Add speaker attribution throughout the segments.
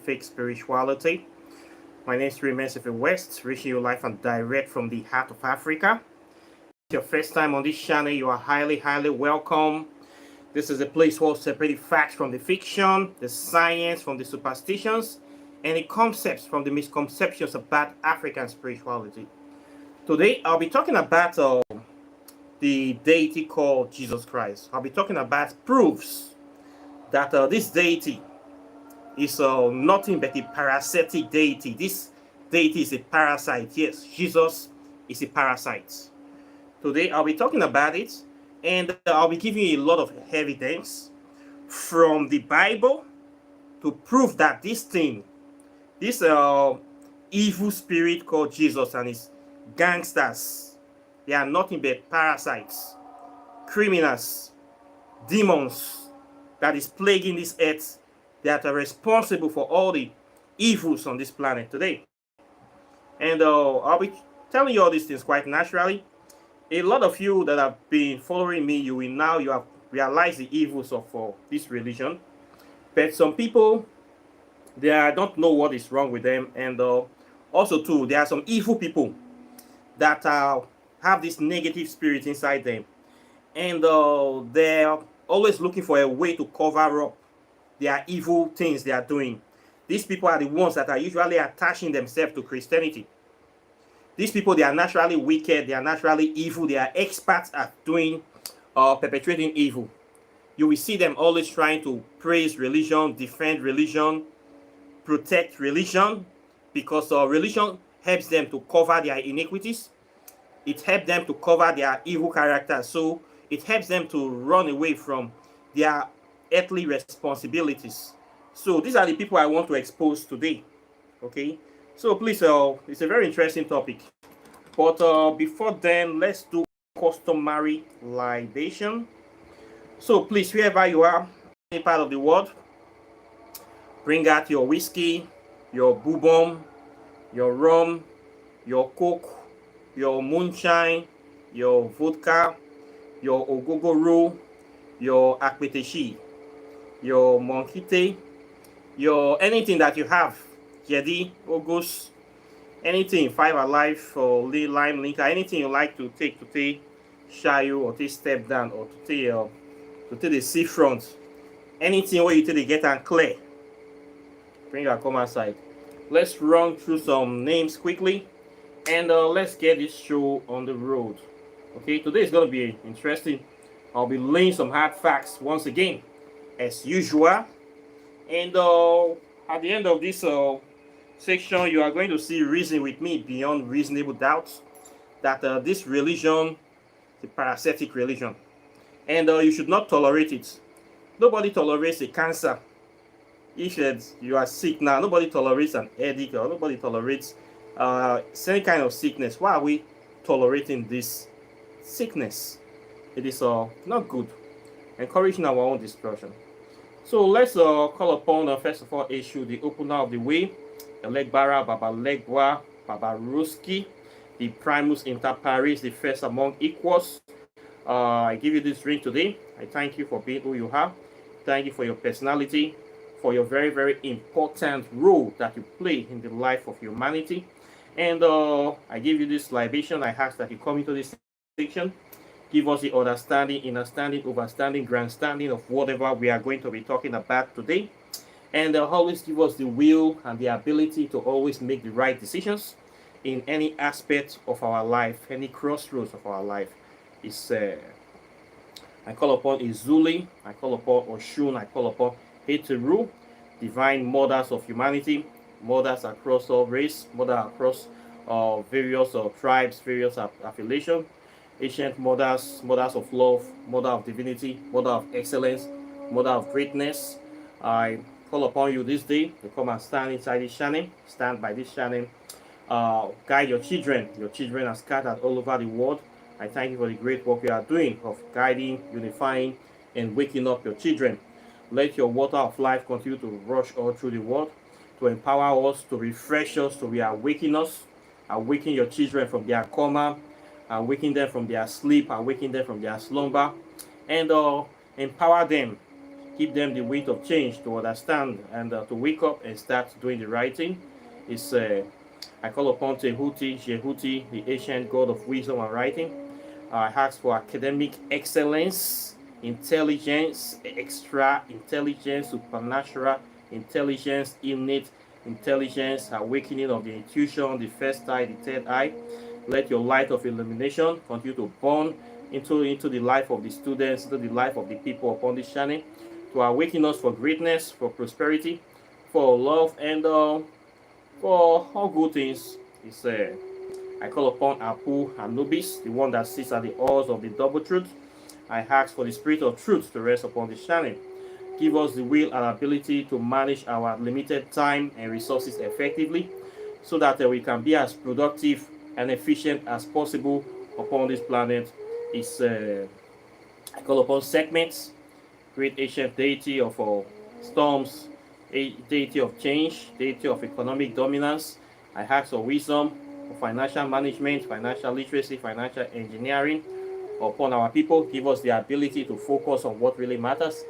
Speaker 1: fake spirituality. My name is Remains West, reaching you live and direct from the heart of Africa. If it's your first time on this channel, you are highly welcome. This is a place where we separate facts from the fiction, the science from the superstitions, and the concepts from the misconceptions about African spirituality. Today, I'll be talking about the deity called Jesus Christ. I'll be talking about proofs that this deity is nothing but a parasitic deity. This deity is a parasite. Yes, Jesus is a parasite. Today, I'll be talking about it, and I'll be giving you a lot of evidence from the Bible to prove that this evil spirit called Jesus and his gangsters, they are nothing but parasites, criminals, demons that is plaguing this earth, that are responsible for all the evils on this planet today. And I'll be telling you all these things quite naturally. A lot of you that have been following me, you have realized the evils of this religion. But some people, they don't know what is wrong with them. And also too, there are some evil people that have this negative spirit inside them. And they're always looking for a way to cover up their evil things they are doing. These people are the ones that are usually attaching themselves to Christianity. These people, they are naturally wicked, they are naturally evil, they are experts at doing perpetrating evil. You will see them always trying to praise religion, defend religion, protect religion, because religion helps them to cover their iniquities. It helps them to cover their evil character. So it helps them to run away from their earthly responsibilities. So these are the people I want to expose today. Okay, so please, it's a very interesting topic. But before then, let's do customary libation. So please, wherever you are, any part of the world, bring out your whiskey, your bourbon, your rum, your coke, your moonshine, your vodka, your ogogoro, your akpeteshi, your monkite, your anything that you have, jedi, ogos, anything, 5 alive or lime linker, anything you like to take shayo or take step down or to take the seafront, anything where you take the get and clear, bring your come outside. Let's run through some names quickly, and let's get this show on the road. Okay, today is going to be interesting. I'll be laying some hard facts once again, as usual. And at the end of this section, you are going to see reason with me beyond reasonable doubts that this religion is a parasitic religion. And you should not tolerate it. Nobody tolerates a cancer. If you are sick now, nobody tolerates an headache, or nobody tolerates any kind of sickness. Why are we tolerating this sickness? It is not good, encouraging our own destruction. So let's call upon, first of all, issue the opener of the way, Elegbara Baba Legwa Baba Ruski, the primus inter pares, the first among equals. I give you this ring today. I thank you for being who you are. Thank you for your personality, for your very important role that you play in the life of humanity. And I give you this libation. I ask that you come into this section. Give us the understanding, understanding, overstanding, grandstanding of whatever we are going to be talking about today. And always give us the will and the ability to always make the right decisions in any aspect of our life, any crossroads of our life. I call upon Izuli, I call upon Oshun, I call upon Heteru, divine mothers of humanity, mothers across all race, mothers across various tribes, various affiliations. Ancient mothers, mothers of love, mother of divinity, mother of excellence, mother of greatness. I call upon you this day to come and stand inside this channel, stand by this channel, guide your children. Your children are scattered all over the world. I thank you for the great work you are doing of guiding, unifying, and waking up your children. Let your water of life continue to rush all through the world, to empower us, to refresh us, to reawaken us, awaken your children from their coma, awaken them from their sleep, awaken them from their slumber, and empower them Give them the weight of change to understand and to wake up and start doing the right thing. It's I call upon Tehuti, Jehuti, the ancient god of wisdom and writing. I ask for academic excellence, intelligence, extra intelligence, supernatural intelligence, innate intelligence, awakening of the intuition, the first eye, the third eye. Let your light of illumination continue to burn into the life of the students, into the life of the people upon this channel, to awaken us for greatness, for prosperity, for love, and for all good things. It's I call upon Apu Anubis, the one that sits at the oars of the double truth. I ask for the spirit of truth to rest upon this channel. Give us the will and ability to manage our limited time and resources effectively, so that we can be as productive and efficient as possible upon this planet. It's I call upon segments, great ancient deity of storms, a deity of change, deity of economic dominance. I ask for wisdom, for financial management, financial literacy, financial engineering upon our people. Give us the ability to focus on what really matters.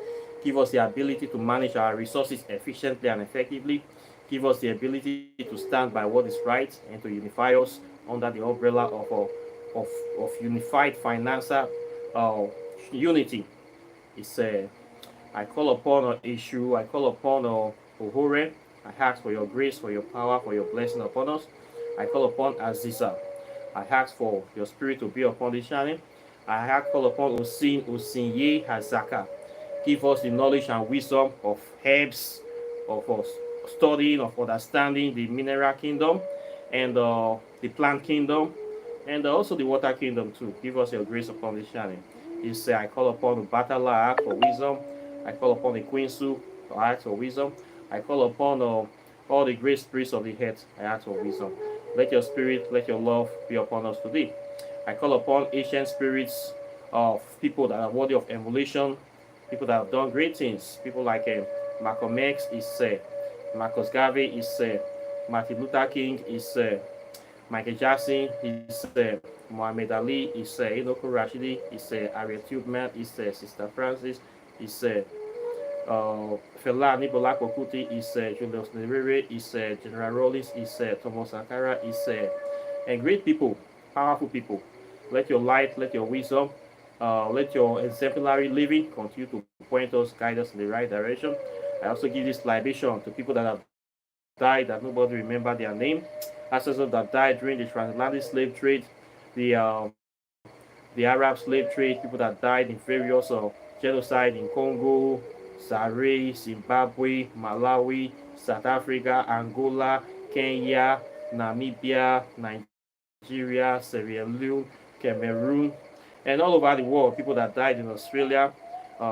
Speaker 1: Give us the ability to manage our resources efficiently and effectively. Give us the ability to stand by what is right and to unify us under the umbrella of unified financial unity. It's I call upon Ishu, I call upon Ohore. I ask for your grace, for your power, for your blessing upon us. I call upon Aziza. I ask for your spirit to be upon this channel. I call upon Osinye Hazaka. Give us the knowledge and wisdom of herbs, of us studying, of understanding the mineral kingdom and the plant kingdom, and also the water kingdom too. Give us your grace upon this channel. You say, I call upon the Batala, I ask for wisdom. I call upon the Quinsu, I ask for wisdom. I call upon all the great spirits of the earth, I ask for wisdom. Let your spirit, let your love be upon us today. I call upon ancient spirits of people that are worthy of emulation, people that have done great things, people like Malcolm X is Marcus Garvey is Martin Luther King is Michael Jackson is Muhammad Ali is Inoko Rashidi is Harriet Tubman is Sister Francis is Fela Nibola Kokuti is Julius Nyerere is General Rawlings is Thomas Sankara is and great people, powerful people. Let your light, let your wisdom, let your exemplary living continue to point us, guide us in the right direction. I also give this libation to people that have died that nobody remember their name, ancestors that died during the transatlantic slave trade, the Arab slave trade, people that died in various genocide in Congo, Zaire, Zimbabwe, Malawi, South Africa, Angola, Kenya, Namibia, Nigeria, Sierra Leone, Cameroon, and all over the world. People that died in Australia,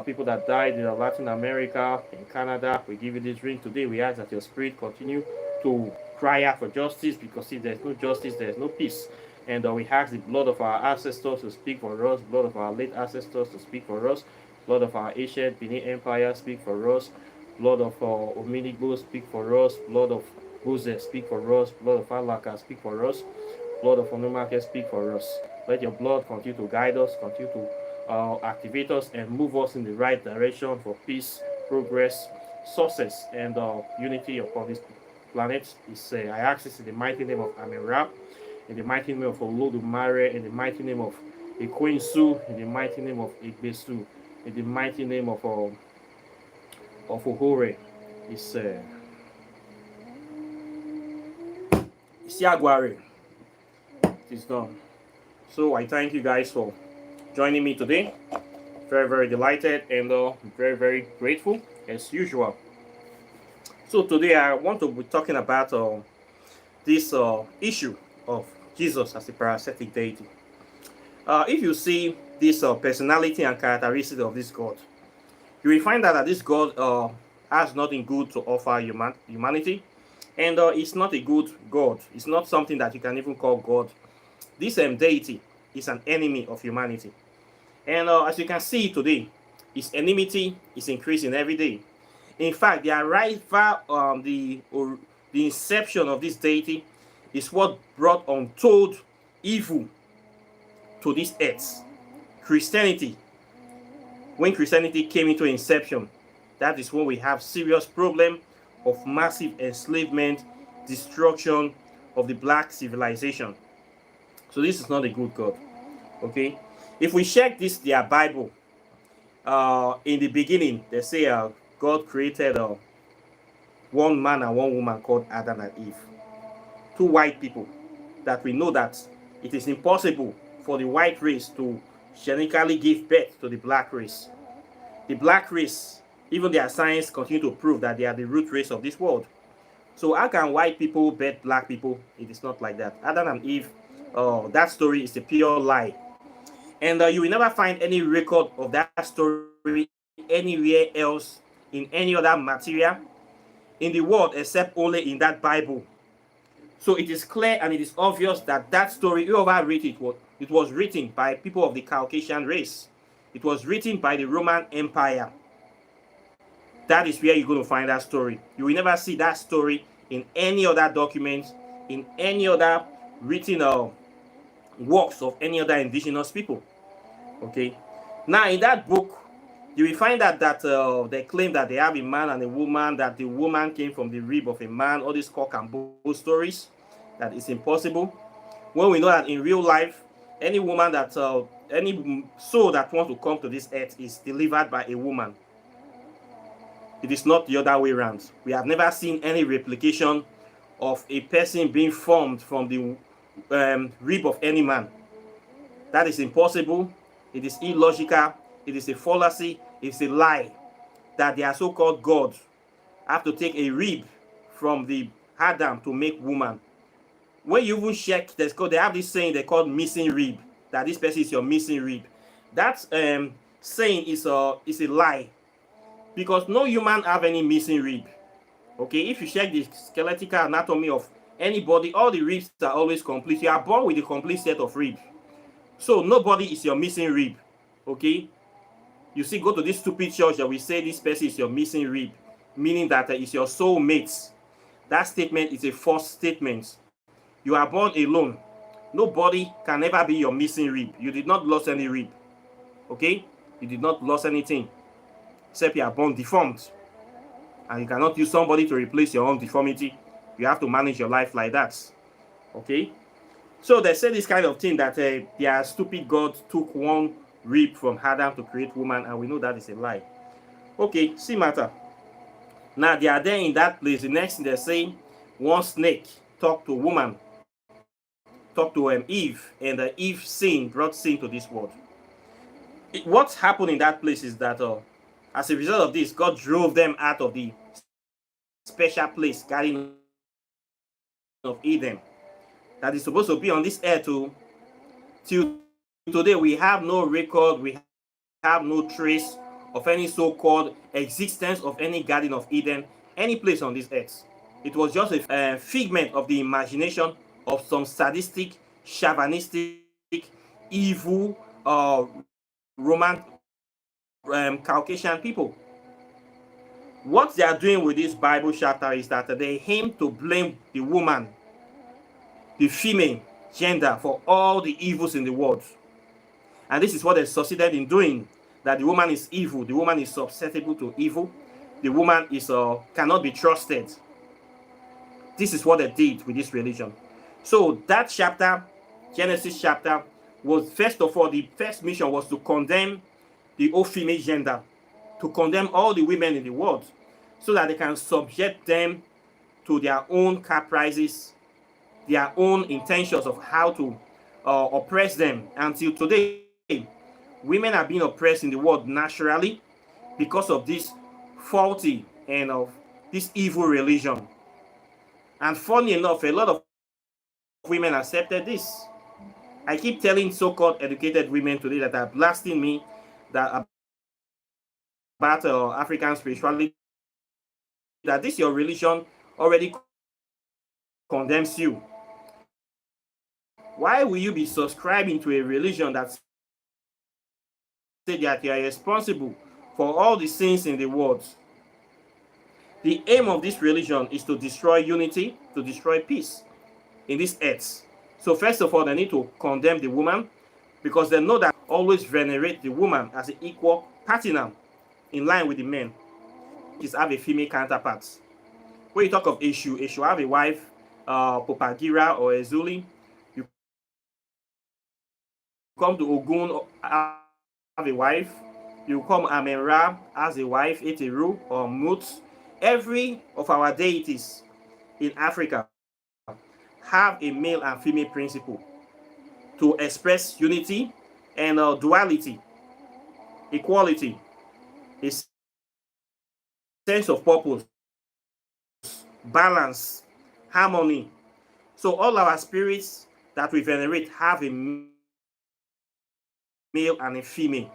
Speaker 1: people that died in Latin America, in Canada. We give you this ring today. We ask that your spirit continue to cry out for justice, because if there's no justice, there's no peace. And we ask the blood of our ancestors to speak for us, blood of our late ancestors to speak for us, blood of our ancient Benin Empire speak for us, blood of Ominigbo speak for us, blood of Buze speak for us, blood of Alaka speak for us, blood of Onumake speak for us. Let your blood continue to guide us, continue to activate us and move us in the right direction for peace, progress, success, and unity upon this planet. I ask this in the mighty name of Amen-Ra, in the mighty name of Olodumare, in the mighty name of Ekwensu, in the mighty name of Igbesu, in the mighty name of Ohore. It's Yagware. It is done. So I thank you guys for joining me today. Very, very delighted and very, very grateful as usual. So today I want to be talking about this issue of Jesus as a parasitic deity. If you see this personality and characteristics of this God, you will find that this God has nothing good to offer humanity, and it's not a good God. It's not something that you can even call God. This deity is an enemy of humanity, and as you can see today, his enmity is increasing every day. In fact, the arrival, the inception of this deity is what brought untold evil to this earth. Christianity, when Christianity came into inception, that is when we have serious problem of massive enslavement, destruction of the black civilization. So this is not a good God. Okay, if we check this their Bible, in the beginning they say God created one man and one woman called Adam and Eve, two white people, that we know that it is impossible for the white race to genetically give birth to the black race. The black race, even their science continue to prove that they are the root race of this world. So how can white people birth black people? It is not like that. Adam and Eve, that story is a pure lie. And you will never find any record of that story anywhere else in any other material in the world except only in that Bible. So it is clear and it is obvious that that story, whoever wrote it was written by people of the Caucasian race. It was written by the Roman Empire. That is where you're going to find that story. You will never see that story in any other document, in any other written works of any other indigenous people. Okay. Now in that book, you will find that they claim that they have a man and a woman, that the woman came from the rib of a man, all these cock and bull stories, that is impossible. When we know that in real life, any woman that, any soul that wants to come to this earth is delivered by a woman. It is not the other way around. We have never seen any replication of a person being formed from the rib of any man. That is impossible. It is illogical. It is a fallacy. It's a lie that their so-called gods have to take a rib from the Adam to make woman. When you even check, they have this saying they call missing rib, that this person is your missing rib. That saying is a lie, because no human have any missing rib. Okay, if you check the skeletal anatomy of anybody, all the ribs are always complete. You are born with a complete set of ribs. So nobody is your missing rib. Okay, you see, go to this stupid church that we say this person is your missing rib, meaning that it's your soul mate. That statement is a false statement. You are born alone. Nobody can ever be your missing rib. You did not lose any rib. Okay? You did not lose anything. Except you are born deformed. And you cannot use somebody to replace your own deformity. You have to manage your life like that. Okay? So they say this kind of thing, that their stupid God took one rib from Adam to create woman, and we know that is a lie. Okay, see matter. Now they are there in that place. The next thing they say, one snake talked to woman, talked to Eve, and Eve brought sin to this world. What happened in that place is that as a result of this, God drove them out of the special place, Garden of Eden, that is supposed to be on this earth till today. We have no record, we have no trace of any so-called existence of any Garden of Eden, any place on this earth. It was just a figment of the imagination of some sadistic, chauvinistic, evil Roman Caucasian people. What they are doing with this Bible chapter is that they aim to blame the woman, the female gender, for all the evils in the world. And this is what they succeeded in doing, that the woman is evil, the woman is susceptible to evil, the woman is cannot be trusted. This is what they did with this religion. So that chapter, Genesis chapter, was, first of all, the first mission was to condemn the whole female gender, to condemn all the women in the world, so that they can subject them to their own caprices, their own intentions of how to oppress them. Until today, women are being oppressed in the world naturally because of this faulty and of this evil religion. And funny enough, a lot of women accepted this. I keep telling so-called educated women today that are blasting me that about African spirituality, that this your religion already condemns you. Why will you be subscribing to a religion that says that you are responsible for all the sins in the world? The aim of this religion is to destroy unity, to destroy peace in this earth. So first of all, they need to condemn the woman, because they know that always venerate the woman as an equal partner in line with the men. have a female counterpart. When you talk of Eshu have a wife, Popagira or Ezuli. You come to Ogun, have a wife. You come Amenra as a wife, Eteru or Mut. Every of our deities in Africa have a male and female principle to express unity and duality, equality, a sense of purpose, balance, harmony. So all our spirits that we venerate have a male and a female.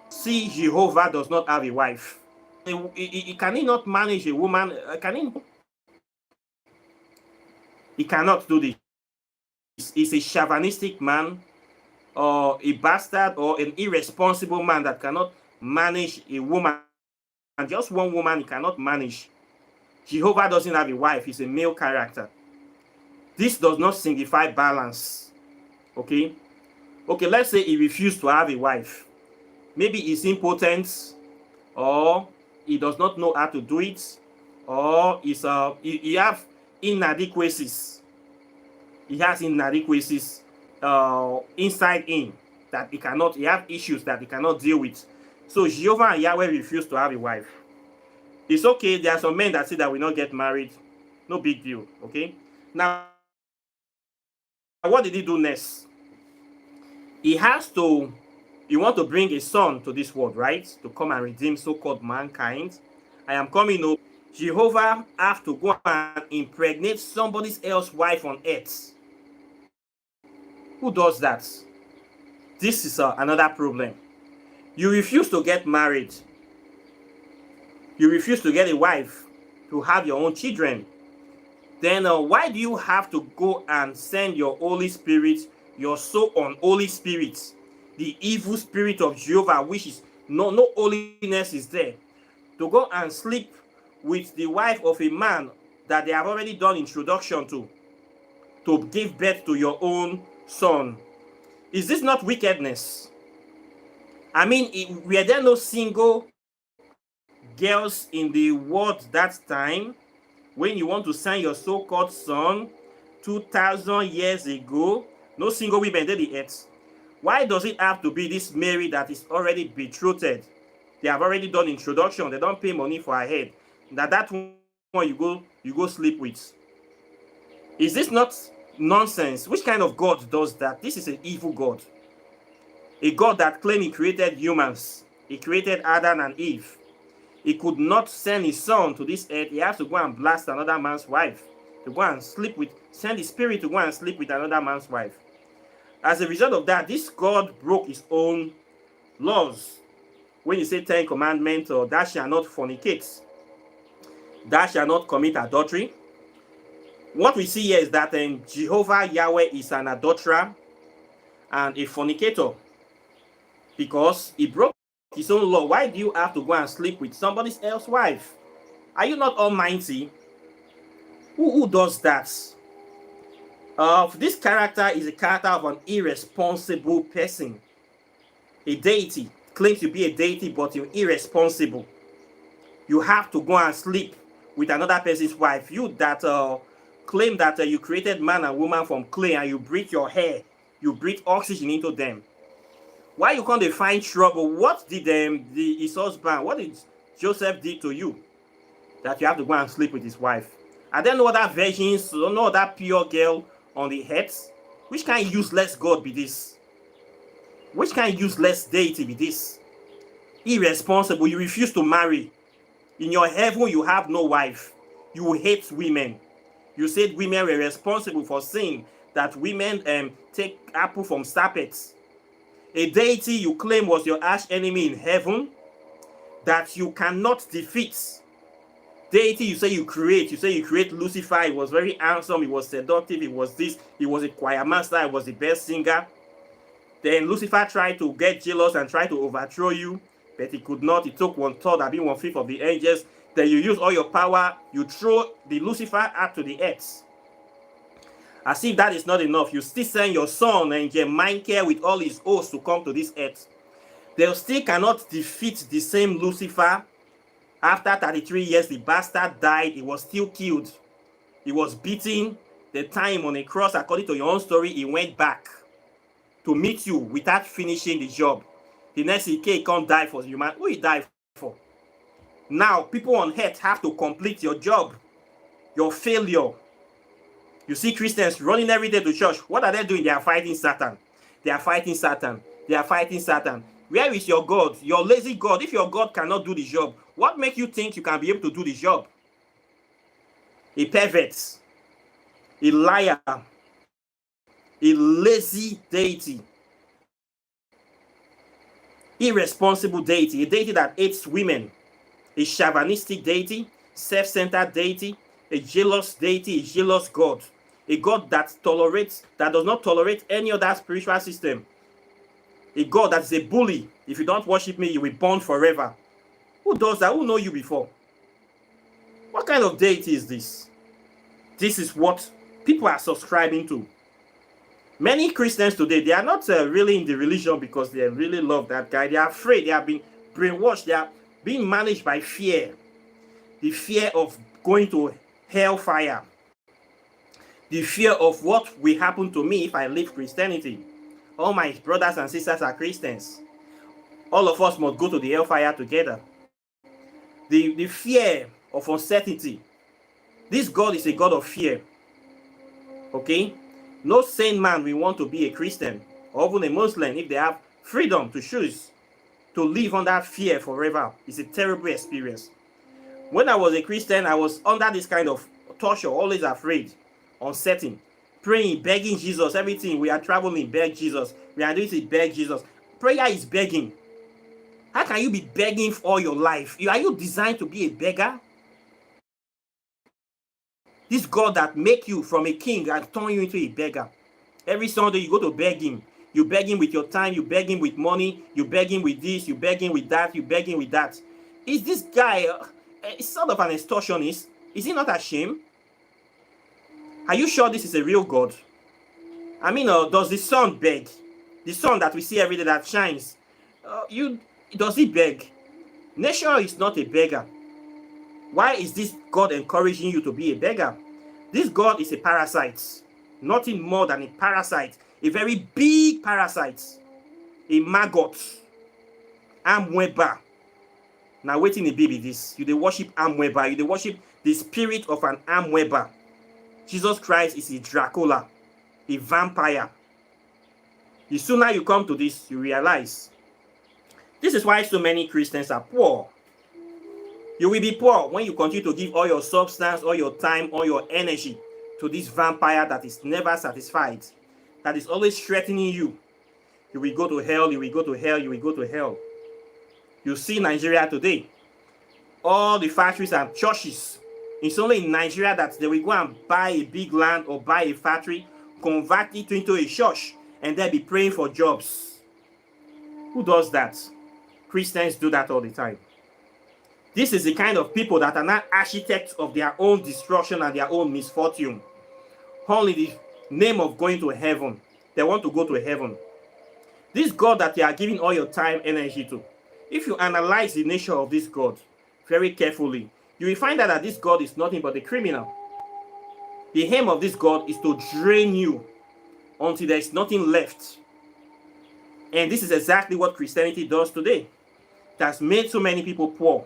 Speaker 1: See, Jehovah does not have a wife. Can he not manage a woman? He cannot do this. He's a chauvinistic man, or a bastard, or an irresponsible man that cannot manage a woman. And just one woman he cannot manage. Jehovah doesn't have a wife. He's a male character. This does not signify balance. Okay, let's say he refused to have a wife. Maybe he's impotent, or he does not know how to do it, or he have inadequacies. He has inadequacies inside him that he have issues that he cannot deal with. So Jehovah and Yahweh refuse to have a wife. It's okay. There are some men that say that we not get married. No big deal. Okay. Now, what did he do next? He want to bring a son to this world, right? To come and redeem so-called mankind. I am coming over. Jehovah have to go and impregnate somebody else's wife on earth. Who does that? This is another problem. You refuse to get married. You refuse to get a wife to have your own children. Then why do you have to go and send your Holy Spirit, your so unholy spirit, the evil spirit of Jehovah, which is no holiness is there, to go and sleep with the wife of a man that they have already done introduction to give birth to your own son? Is this not wickedness? I mean, were there no single girls in the world that time when you want to send your so-called son 2,000 years ago? No single women did the earth. Why does it have to be this Mary that is already betrothed? They have already done introduction. They don't pay money for her head. That one you go sleep with. Is this not nonsense? Which kind of God does that? This is an evil God. A God that claimed he created humans. He created Adam and Eve. He could not send his son to this earth. He has to go and blast another man's wife. To go and send his spirit to go and sleep with another man's wife. As a result of that, this God broke his own laws. When you say 10 commandments, or thou shalt not fornicate, thou shalt not commit adultery. What we see here is that Jehovah Yahweh is an adulterer and a fornicator, because he broke his own law. Why do you have to go and sleep with somebody else's wife? Are you not almighty? Who does that? This character is a character of an irresponsible person. A deity claims to be a deity, but you're irresponsible. You have to go and sleep with another person's wife. You that claim that you created man and woman from clay, and you breathe your hair, you breathe oxygen into them. Why you can't find trouble? What did his husband, what did Joseph did to you that you have to go and sleep with his wife? Are there no other virgins, no other pure girl on the earth? Which kind of useless God be this? Which kind of useless deity be this? Irresponsible. You refuse to marry. In your heaven, you have no wife. You hate women. You said women were responsible for sin, that women take apple from serpents. A deity you claim was your arch enemy in heaven that you cannot defeat. Deity you say you create Lucifer. He was very handsome, he was seductive, he was this, he was a choir master, he was the best singer. Then Lucifer tried to get jealous and tried to overthrow you, but he could not. He took 1/3, I mean 1/5 of the angels. Then you use all your power, you throw the Lucifer out to the earth. As if that is not enough, you still send your son, Angel Michael, with all his hosts to come to this earth. They still cannot defeat the same Lucifer After 33 years, the bastard died. He was still killed. He was beaten. The time on a cross, according to your own story, he went back to meet you without finishing the job. The next he can't die for human. Who he died for? Now, people on earth have to complete your job, your failure. You see Christians running every day to church. What are they doing? They are fighting Satan. They are fighting Satan. They are fighting Satan. Where is your God? Your lazy God. If your God cannot do the job, what makes you think you can be able to do the job? A pervert, a liar, a lazy deity, irresponsible deity, a deity that hates women, a chauvinistic deity, self-centered deity, a jealous deity, a jealous God, a God that does not tolerate any other spiritual system, a God that is a bully. If you don't worship me, you will burn forever. Who does that? Who know you before? What kind of deity is this? This is what people are subscribing to. Many Christians today, they are not really in the religion because they really love that guy. They are afraid. They have been brainwashed. They are being managed by fear. The fear of going to hellfire. The fear of what will happen to me if I leave Christianity. All my brothers and sisters are Christians. All of us must go to the hellfire together. The fear of uncertainty. This God is a God of fear. Okay? No sane man will want to be a Christian or even a Muslim if they have freedom to choose to live under fear forever. It's a terrible experience. When I was a Christian, I was under this kind of torture, always afraid, uncertain, praying, begging Jesus, everything. We are traveling, beg Jesus. We are doing it, beg Jesus. Prayer is begging. How can you be begging for all your life? Are you designed to be a beggar? This God that make you from a king and turn you into a beggar. Every Sunday you go to beg him. You beg him with your time. You beg him with money. You beg him with this. You beg him with that. You beg him with that. Is this guy sort of an extortionist? Is he not ashamed? Are you sure this is a real God? I mean, does the sun beg? The sun that we see every day that shines. Does he beg? Nature is not a beggar. Why is this God encouraging you to be a beggar? This God is a parasite. Nothing more than a parasite. A very big parasite. A maggot. Amweba. Now waiting a baby this. You dey worship Amweba. You dey worship the spirit of an Amweba. Jesus Christ is a Dracula. A vampire. The sooner you come to this, you realize. This is why so many Christians are poor. You will be poor when you continue to give all your substance, all your time, all your energy to this vampire that is never satisfied, that is always threatening you. You will go to hell, you will go to hell, you will go to hell. You see Nigeria today. All the factories and churches. It's only in Nigeria that they will go and buy a big land or buy a factory, convert it into a church, and they'll be praying for jobs. Who does that? Christians do that all the time. This is the kind of people that are not architects of their own destruction and their own misfortune. Only the name of going to heaven. They want to go to heaven. This God that you are giving all your time, energy to, if you analyze the nature of this God very carefully, you will find out that this God is nothing but a criminal. The aim of this God is to drain you until there is nothing left. And this is exactly what Christianity does today. It has made so many people poor.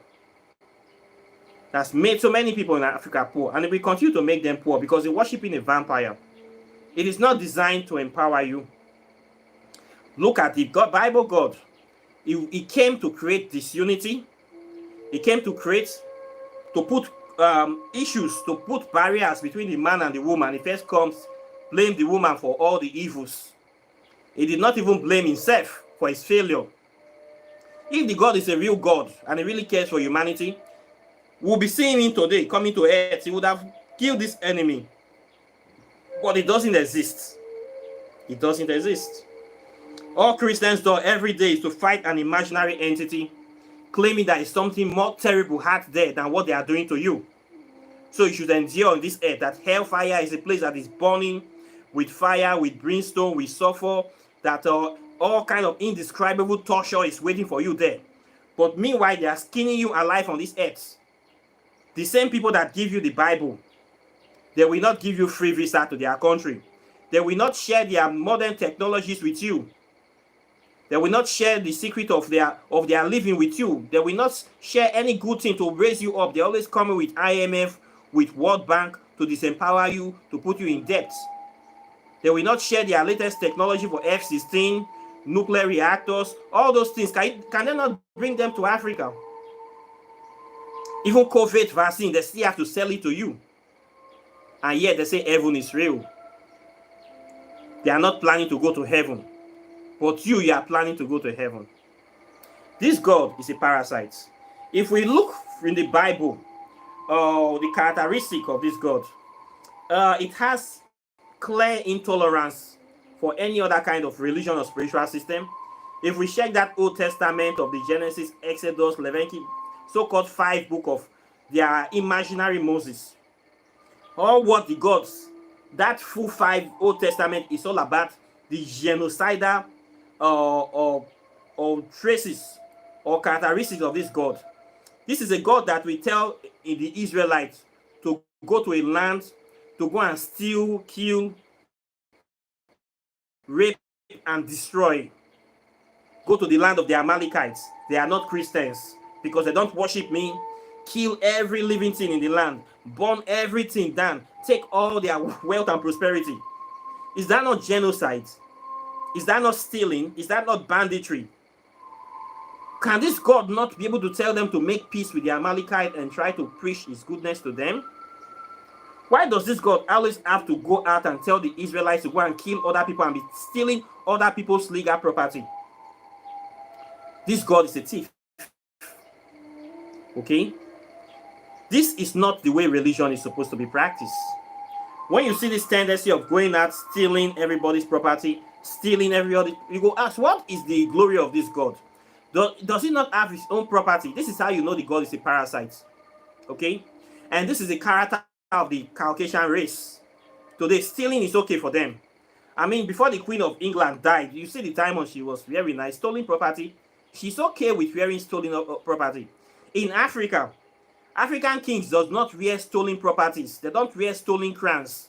Speaker 1: That's made so many people in Africa poor, and it will continue to make them poor because they're worshiping a vampire. It is not designed to empower you. Look at the Bible God. He came to create disunity. He came to put issues, to put barriers between the man and the woman. He first comes, blame the woman for all the evils. He did not even blame himself for his failure. If the God is a real God and he really cares for humanity, we'll be seeing him today coming to earth. He would have killed this enemy. But it doesn't exist. It doesn't exist. All Christians do every day is to fight an imaginary entity, claiming that it's something more terrible out there than what they are doing to you. So you should endure on this earth that hellfire is a place that is burning with fire, with brimstone, with sulfur, that all kind of indescribable torture is waiting for you there. But meanwhile, they are skinning you alive on this earth. The same people that give you the Bible, they will not give you free visa to their country. They will not share their modern technologies with you. They will not share the secret of their living with you. They will not share any good thing to raise you up. They always come with IMF, with World Bank to disempower you, to put you in debt. They will not share their latest technology for F-16, nuclear reactors, all those things. Can they not bring them to Africa? Even COVID vaccine, they still have to sell it to you. And yet they say heaven is real. They are not planning to go to heaven. But you are planning to go to heaven. This God is a parasite. If we look in the Bible, the characteristic of this God, it has clear intolerance for any other kind of religion or spiritual system. If we check that Old Testament of the Genesis, Exodus, Leviticus, so-called 5 books of their imaginary Moses, all what the gods, that full 5 Old Testament is all about the genocidal or traces or characteristics of this God. This is a God that we tell in the Israelites to go to a land, to go and steal, kill, rape, and destroy. Go to the land of the Amalekites. They are not Christians because they don't worship me. Kill every living thing in the land. Burn everything down. Take all their wealth and prosperity. Is that not genocide? Is that not stealing? Is that not banditry? Can this God not be able to tell them to make peace with the Amalekite and try to preach his goodness to them? Why does this God always have to go out and tell the Israelites to go and kill other people and be stealing other people's legal property? This God is a thief. Okay? This is not the way religion is supposed to be practiced. When you see this tendency of going out, stealing everybody's property, stealing everybody, you go ask, what is the glory of this God? Does he not have his own property? This is how you know the God is a parasite. Okay? And this is the character of the Caucasian race. Today, stealing is okay for them. I mean, before the Queen of England died, you see the time when she was very nice, stolen property. She's okay with wearing stolen property. In Africa, African kings does not wear stolen properties. They don't wear stolen crowns.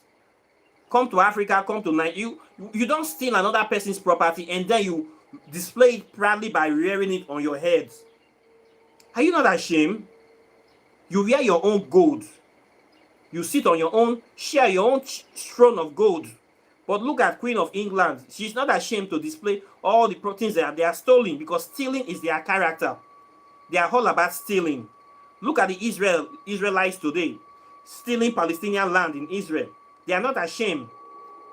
Speaker 1: Come to Africa, come to Nigeria. You don't steal another person's property and then you display it proudly by wearing it on your head. Are you not ashamed? You wear your own gold. You sit on your own, share your own throne of gold. But look at Queen of England. She's not ashamed to display all the things that they are stolen because stealing is their character. They are all about stealing. Look at the Israelites today, stealing Palestinian land in Israel. They are not ashamed.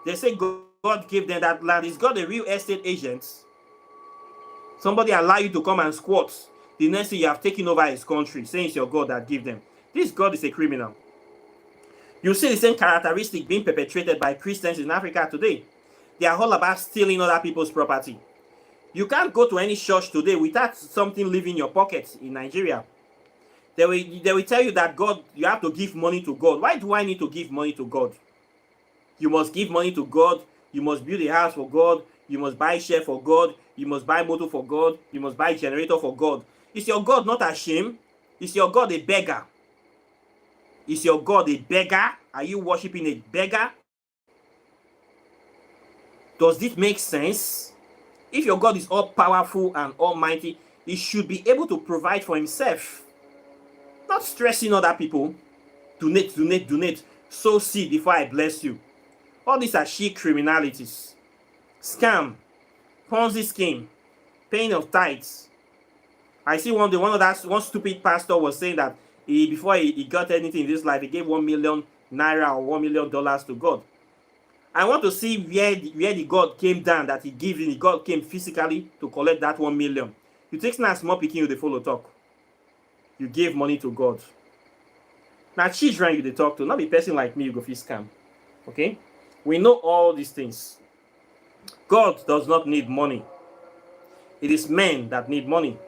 Speaker 1: They say God gave them that land. Is God a real estate agent? Somebody allow you to come and squat. The next thing you have taken over his country, saying it's your God that gave them. This God is a criminal. You see the same characteristic being perpetrated by Christians in Africa today. They are all about stealing other people's property. You can't go to any church today without something leaving your pocket in Nigeria. They will tell you that God, you have to give money to God. Why do I need to give money to God? You must give money to God. You must build a house for God. You must buy share for God. You must buy motor for God. You must buy generator for God. Is your God not ashamed? Is your God a beggar? Is your God a beggar? Are you worshiping a beggar? Does this make sense? If your God is all powerful and almighty, he should be able to provide for himself. Not stressing other people. Donate. Sow seed before I bless you. All these are chic criminalities. Scam. Ponzi scheme. Paying of tithes. I see one stupid pastor was saying that before he got anything in this life, he gave 1 million naira or $1 million to God. I want to see where the God came down that he gave in. God came physically to collect that 1 million. You take now small picking you the follow talk. You gave money to God. Now children you they talk to, not be person like me you go feel scam. Okay? We know all these things. God does not need money. It is men that need money.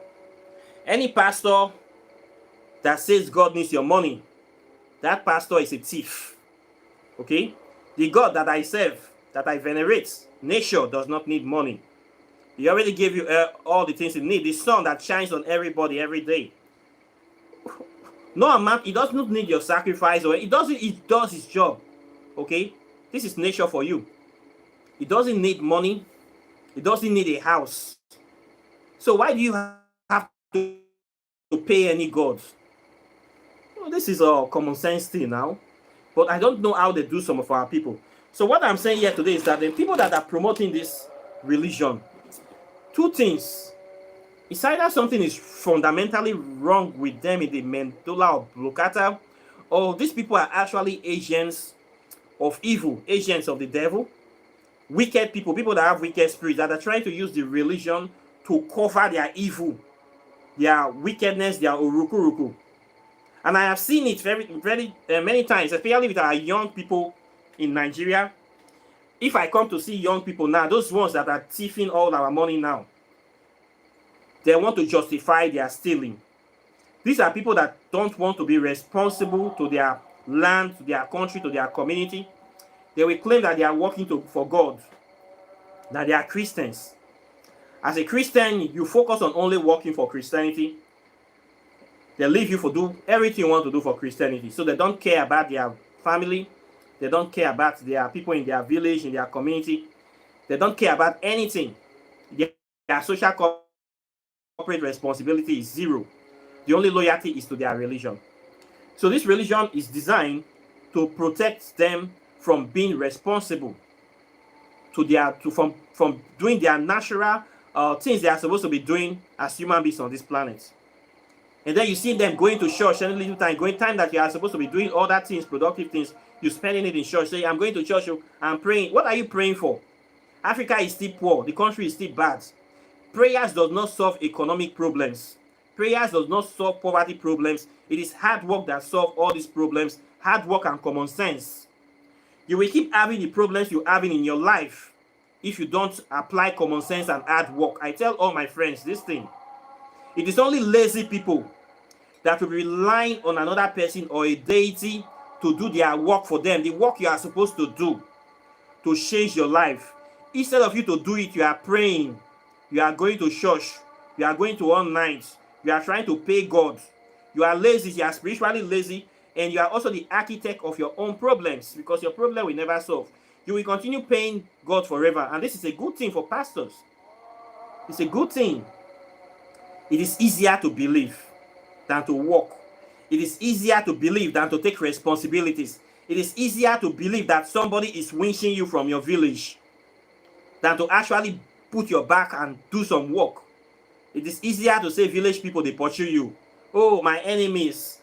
Speaker 1: Any pastor that says God needs your money, that pastor is a thief. Okay? The God that I serve, that I venerate, nature does not need money. He already gave you all the things you need. The sun that shines on everybody every day. No amount, it doesn't need your sacrifice, or it does its job. Okay? This is nature for you. It doesn't need money. It doesn't need a house. So why do you have to pay any gods? Well, this is a common sense thing now. But I don't know how they do some of our people. So what I'm saying here today is that the people that are promoting this religion, two things. It's either something is fundamentally wrong with them in the medulla oblongata, or these people are actually agents of evil, agents of the devil, wicked people, people that have wicked spirits that are trying to use the religion to cover their evil, their wickedness, their urukuruku. And I have seen it very, very many times, especially with our young people in Nigeria. If I come to see young people now, those ones that are thieving all our money now, they want to justify their stealing. These are people that don't want to be responsible to their land, to their country, to their community. They will claim that they are working for God, that they are Christians. As a Christian, you focus on only working for Christianity. They leave you for do everything you want to do for Christianity. So they don't care about their family. They don't care about their people in their village, in their community. They don't care about anything. Their social corporate responsibility is zero. The only loyalty is to their religion. So this religion is designed to protect them from being responsible from doing their natural things they are supposed to be doing as human beings on this planet. And then you see them going to church any little time, going time that you are supposed to be doing other things, productive things, you're spending it in church. Say, I'm going to church, I'm praying. What are you praying for? Africa is still poor. The country is still bad. Prayers does not solve economic problems. Prayers does not solve poverty problems. It is hard work that solves all these problems. Hard work and common sense. You will keep having the problems you're having in your life if you don't apply common sense and hard work. I tell all my friends this thing. It is only lazy people that will be relying on another person or a deity to do their work for them, the work you are supposed to do to change your life. Instead of you to do it, you are praying, you are going to church, you are going to all nights, you are trying to pay God. You are lazy, you are spiritually lazy, and you are also the architect of your own problems because your problem will never solve. You will continue paying God forever, and this is a good thing for pastors. It's a good thing. It is easier to believe than to walk. It is easier to believe than to take responsibilities. It is easier to believe that somebody is winching you from your village than to actually put your back and do some work. It is easier to say village people, they pursue you. Oh, my enemies.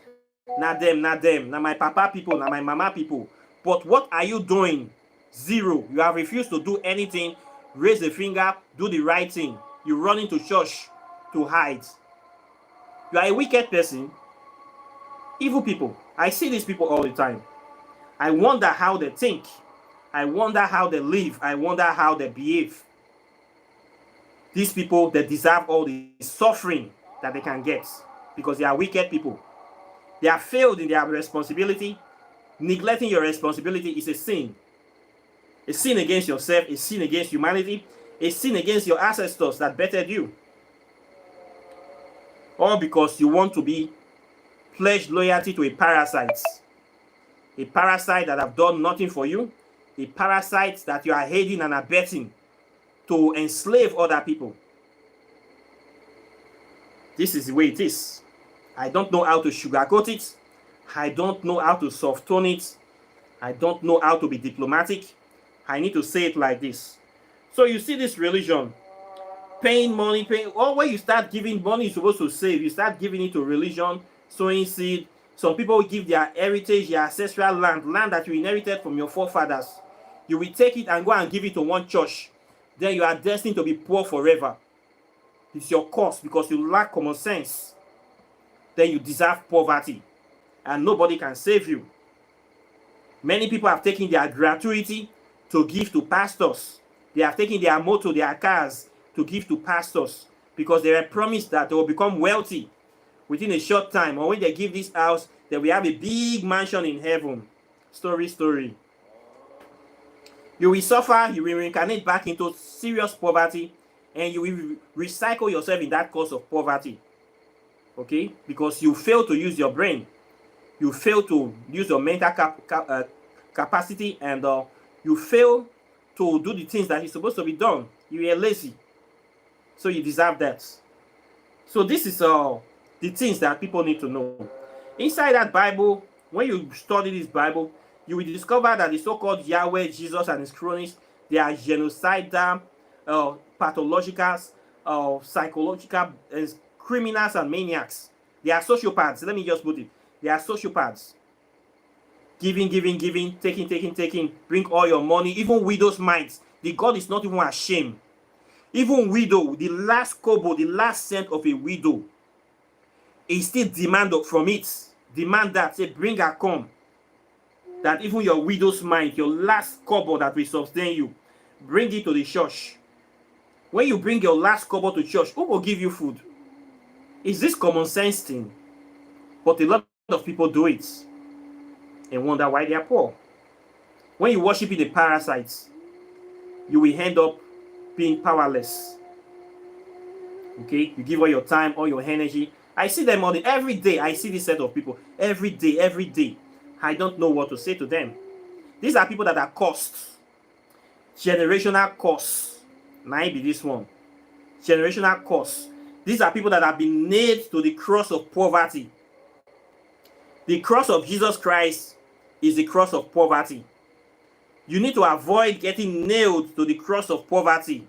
Speaker 1: Not them, not my papa people, not my mama people. But what are you doing? Zero. You have refused to do anything. Raise a finger, do the right thing. You run into church to hide. You are a wicked person. Evil people. I see these people all the time. I wonder how they think. I wonder how they live. I wonder how they behave. These people, they deserve all the suffering that they can get because they are wicked people. They have failed in their responsibility. Neglecting your responsibility is a sin. A sin against yourself, a sin against humanity, a sin against your ancestors that bettered you. All because you want to be pledged loyalty to a parasite. A parasite that have done nothing for you. A parasite that you are aiding and abetting to enslave other people. This is the way it is. I don't know how to sugarcoat it. I don't know how to soft tone it. I don't know how to be diplomatic. I need to say it like this. So you see this religion, paying money, or when you start giving money, you're supposed to save. You start giving it to religion, sowing seed. Some people give their heritage, their ancestral land that you inherited from your forefathers. You will take it and go and give it to one church. Then you are destined to be poor forever. It's your curse because you lack common sense. Then you deserve poverty. And nobody can save you. Many people have taken their gratuity to give to pastors. They have taken their motor, their cars to give to pastors because they were promised that they will become wealthy within a short time. Or when they give this house, they will have a big mansion in heaven. Story. You will suffer, you will reincarnate back into serious poverty, and you will recycle yourself in that course of poverty. Okay, because you fail to use your brain, you fail to use your mental capacity, and you fail to do the things that is supposed to be done. You are lazy, so you deserve that. So this is the things that people need to know. Inside that Bible, when you study this Bible, you will discover that the so-called Yahweh, Jesus, and his cronies, they are genocidal, pathological, psychological, criminals and maniacs. They are sociopaths. Let me just put it. They are sociopaths. Giving, taking, bring all your money, even widows' mites. The God is not even ashamed. Even widow, the last kobo, the last cent of a widow, he still demand from it. Demand that, say, bring her come. That even your widow's mite, your last kobo that will sustain you, bring it to the church. When you bring your last kobo to church, who will give you food? Is this common sense thing? But a lot of people do it and wonder why they are poor. When you worship the parasites, you will end up being powerless. Okay, you give all your time, all your energy. I see them every day. I see this set of people every day. I don't know what to say to them. These are people that are cursed, generational curse. Might be this one, generational curse. These are people that have been nailed to the cross of poverty. The cross of Jesus Christ is the cross of poverty. You need to avoid getting nailed to the cross of poverty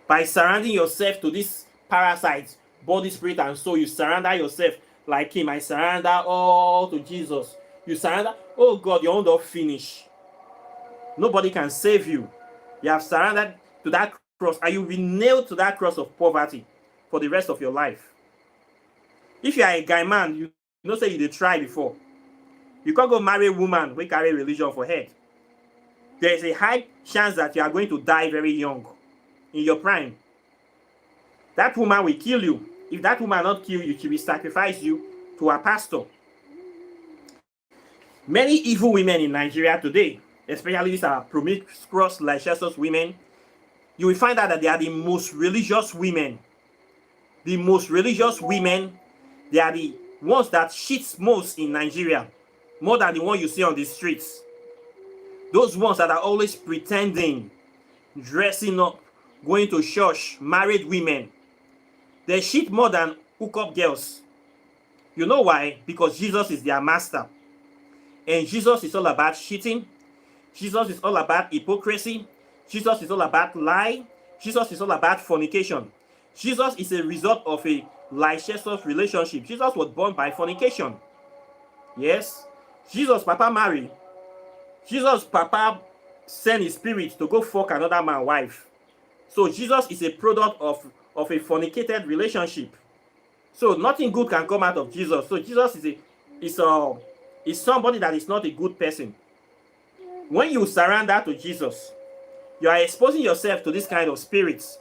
Speaker 1: by surrounding yourself to this parasite, body, spirit, and soul. You surrender yourself like him. I surrender all to Jesus. You surrender, oh God, your own don't finish. Nobody can save you. You have surrendered to that cross, and you'll be nailed to that cross of poverty for the rest of your life. If you are a guy man, you know say you did try before. You can't go marry a woman who carry religion for head. There is a high chance that you are going to die very young, in your prime. That woman will kill you. If that woman not kill you, she will sacrifice you to a pastor. Many evil women in Nigeria today, especially these are promiscuous, licentious women, you will find out that they are the most religious women. The most religious women, they are the ones that cheat most in Nigeria, more than the one you see on the streets. Those ones that are always pretending, dressing up, going to church, married women. They cheat more than hookup girls. You know why? Because Jesus is their master. And Jesus is all about cheating. Jesus is all about hypocrisy. Jesus is all about lie. Jesus is all about fornication. Jesus is a result of a licentious relationship. Jesus was born by fornication. Yes. Jesus' papa married. Jesus' papa sent his spirit to go fuck another man's wife. So Jesus is a product of a fornicated relationship. So nothing good can come out of Jesus. So Jesus is somebody that is not a good person. When you surrender to Jesus, you are exposing yourself to this kind of spirits,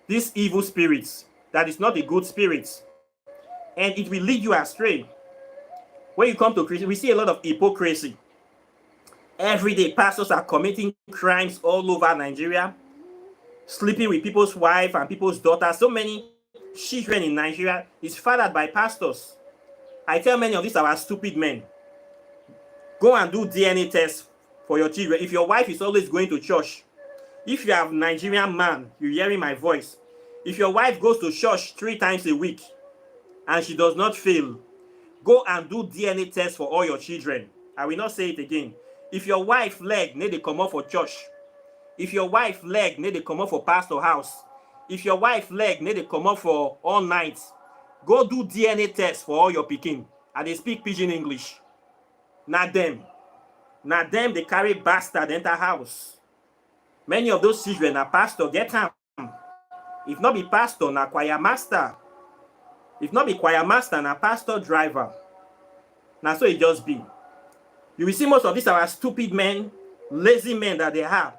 Speaker 1: these evil spirits, that is not a good spirit. And it will lead you astray. When you come to Christianity, we see a lot of hypocrisy. Every day, pastors are committing crimes all over Nigeria, sleeping with people's wives and people's daughters. So many children in Nigeria is fathered by pastors. I tell many of these are stupid men. Go and do DNA tests for your children. If your wife is always going to church, if you have Nigerian man, you're hearing my voice. If your wife goes to church 3 times a week and she does not fail, go and do DNA tests for all your children. I will not say it again. If your wife leg need to come up for church, if your wife leg need to come up for pastor house, if your wife leg need to come up for all night, go do DNA tests for all your pikin. And they speak pidgin English. Not them. Not them, they carry bastard enter house. Many of those children are pastor, get them. If not be pastor, na choir master. If not be choir master, na pastor driver. Now so it just be. You will see most of these are stupid men, lazy men that they have.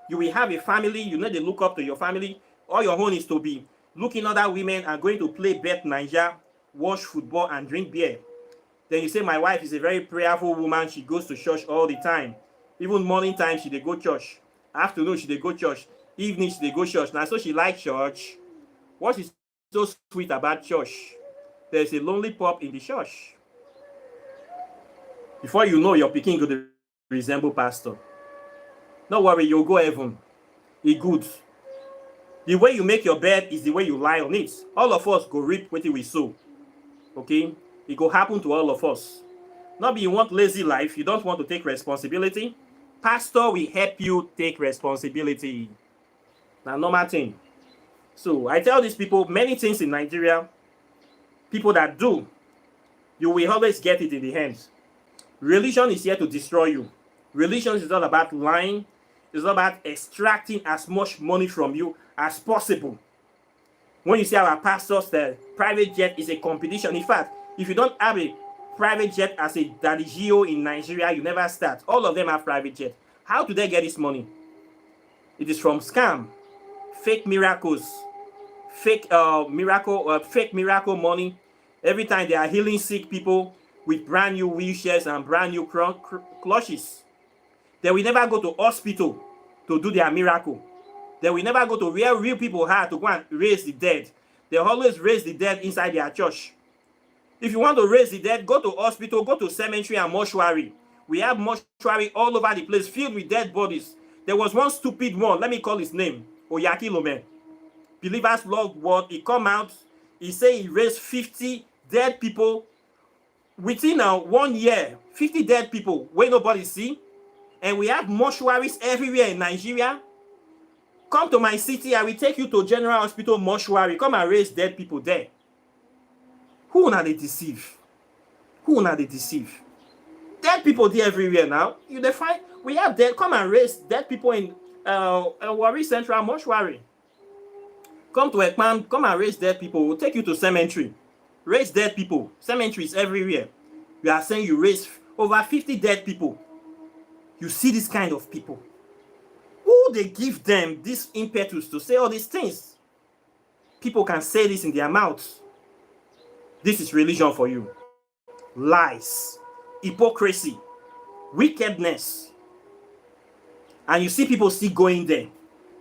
Speaker 1: You will have a family, you know they look up to your family. All your own is to be looking other women and going to play bet Niger, watch football and drink beer. Then you say, my wife is a very prayerful woman. She goes to church all the time. Even morning time, she dey go church. Afternoon, she dey go church. evening she dey go church. Now so she like church. What is so sweet about church? There's a lonely pup in the church. Before you know, your pikin go to resemble pastor. No worry, you'll go heaven. It good. The way you make your bed is the way you lie on it. All of us go reap what we sow. Okay? It go happen to all of us. Not be you want lazy life, you don't want to take responsibility. Pastor will help you take responsibility. Now, normal thing. So I tell these people many things in Nigeria, people that do, you will always get it in the hands. Religion is here to destroy you. Religion is all about lying. It's all about extracting as much money from you as possible. When you see our pastors, the private jet is a competition. In fact, if you don't have a private jet as a Daddy Gio in Nigeria, you never start. All of them have private jet. How do they get this money? It is from scam, fake miracles, fake miracle money. Every time they are healing sick people with brand new wheelchairs and brand new clutches. They will never go to hospital to do their miracle. They will never go to where real people are to go and raise the dead. They always raise the dead inside their church. If you want to raise the dead, go to hospital, go to cemetery and mortuary. We have mortuary all over the place filled with dead bodies. There was one stupid one, let me call his name, Oyaki Lome. Believers Love Word, he come out, he say he raised 50 dead people within 1 year. 50 dead people where nobody see. And we have mortuaries everywhere in Nigeria. Come to my city, I will take you to General Hospital mortuary. Come and raise dead people there. Who now they deceive? Who now they deceive? Dead people there everywhere now. You define we have dead. Come and raise dead people in Warri Central mortuary. Come to Ekman, come and raise dead people. We'll take you to cemetery. Raise dead people. Cemeteries everywhere. You are saying you raise over 50 dead people. You see this kind of people. Who they give them this impetus to say all these things? People can say this in their mouths. This is religion for you. Lies, hypocrisy, wickedness. And you see people still going there.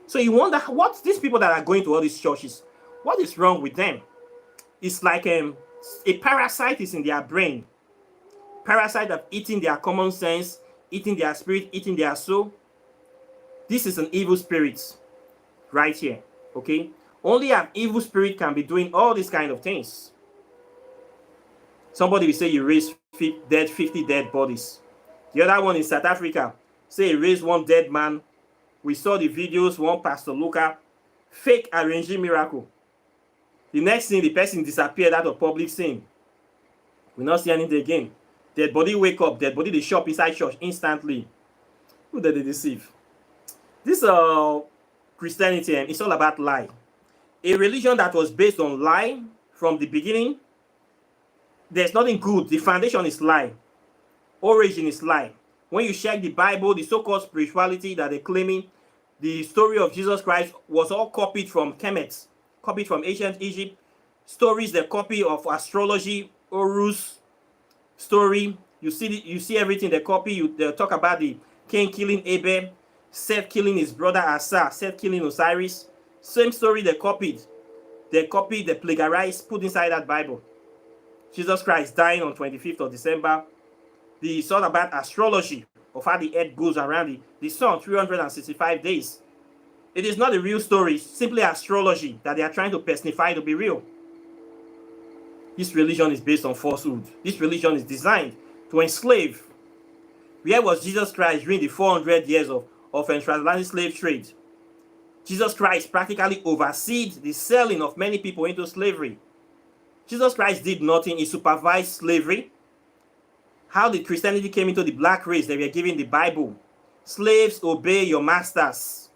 Speaker 1: So you wonder what these people that are going to all these churches, what is wrong with them? It's like a parasite is in their brain. Parasite have eaten their common sense, eating their spirit, eating their soul. This is an evil spirit right here, okay? Only an evil spirit can be doing all these kind of things. Somebody will say you raised 50 dead bodies. The other one in South Africa, say he raised one dead man. We saw the videos, one Pastor Luca, fake arranging miracle. The next thing, the person disappeared out of public scene. We not see anything again. Dead body wake up, dead body they shop inside church instantly. Who did they deceive? This Christianity, it's all about lie. A religion that was based on lie from the beginning. There's nothing good. The foundation is lie. Origin is lie. When you check the Bible, the so-called spirituality that they're claiming, the story of Jesus Christ was all copied from Kemet, copied from ancient Egypt. Stories they copy of astrology, Horus story. You see everything they copy. They talk about the Cain killing Abel, Seth killing his brother Asa, Seth killing Osiris. Same story they copied. They plagiarized, put inside that Bible. Jesus Christ dying on 25th of December. The sort about astrology of how the earth goes around the sun 365 days. It is not a real story, simply astrology that they are trying to personify to be real. This religion is based on falsehood. This religion is designed to enslave. Where was Jesus Christ during the 400 years of transatlantic slave trade? Jesus Christ practically oversees the selling of many people into slavery. Jesus Christ did nothing. He supervised slavery. How did Christianity came into the black race? They were given the Bible. Slaves, obey your masters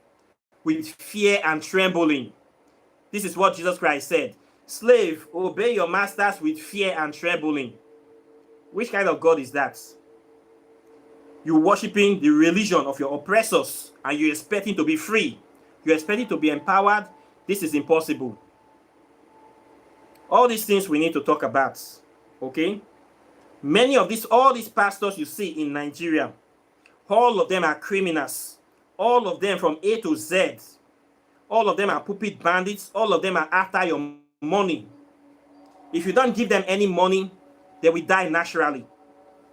Speaker 1: with fear and trembling. This is what Jesus Christ said. Slave, obey your masters with fear and trembling. Which kind of God is that? You're worshiping the religion of your oppressors and you're expecting to be free. You're expecting to be empowered. This is impossible. All these things we need to talk about. Okay? All these pastors you see in Nigeria, all of them are criminals. All of them from A to Z. All of them are pulpit bandits. All of them are after your money. If you don't give them any money, they will die naturally.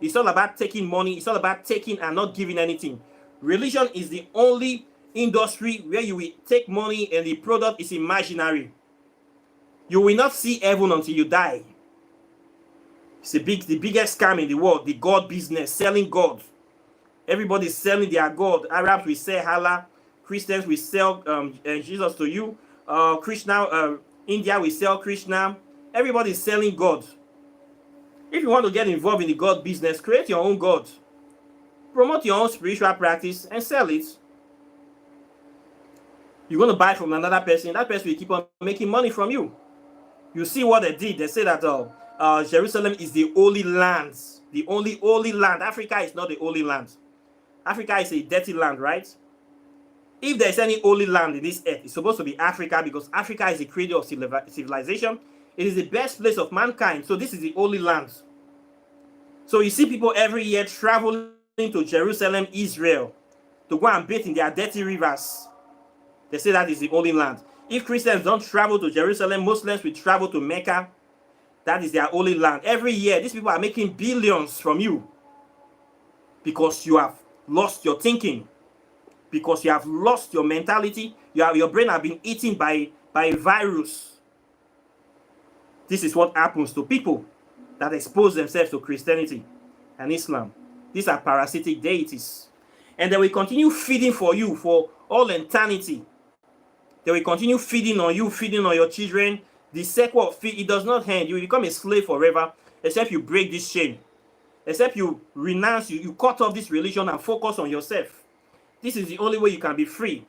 Speaker 1: It's all about taking money. It's all about taking and not giving anything. Religion is the only industry where you will take money and the product is imaginary. You will not see heaven until you die. It's the biggest scam in the world, the God business, selling God. Everybody's selling their God. Arabs will sell Allah. Christians will sell Jesus to you. Krishna, India will sell Krishna. Everybody's selling God. If you want to get involved in the God business, create your own God. Promote your own spiritual practice and sell it. You're going to buy from another person. That person will keep on making money from you. You see what they did. They say that Jerusalem is the holy land. The only holy land. Africa is not the holy land. Africa is a dirty land, right? If there's any holy land in this earth, it's supposed to be Africa, because Africa is the cradle of civilization. It is the best place of mankind. So this is the holy land. So you see people every year traveling to Jerusalem, Israel, to go and bathe in their dirty rivers. They say that is the holy land. If Christians don't travel to Jerusalem, Muslims will travel to Mecca. That is their holy land. Every year, these people are making billions from you because you have lost your thinking, because you have lost your mentality. Your brain has been eaten by a virus. This is what happens to people that expose themselves to Christianity and Islam. These are parasitic deities. And they will continue feeding for you for all eternity. They will continue feeding on you, feeding on your children. The cycle of feed, it does not end. You will become a slave forever, except you break this chain. Except you renounce, you cut off this religion and focus on yourself. This is the only way you can be free.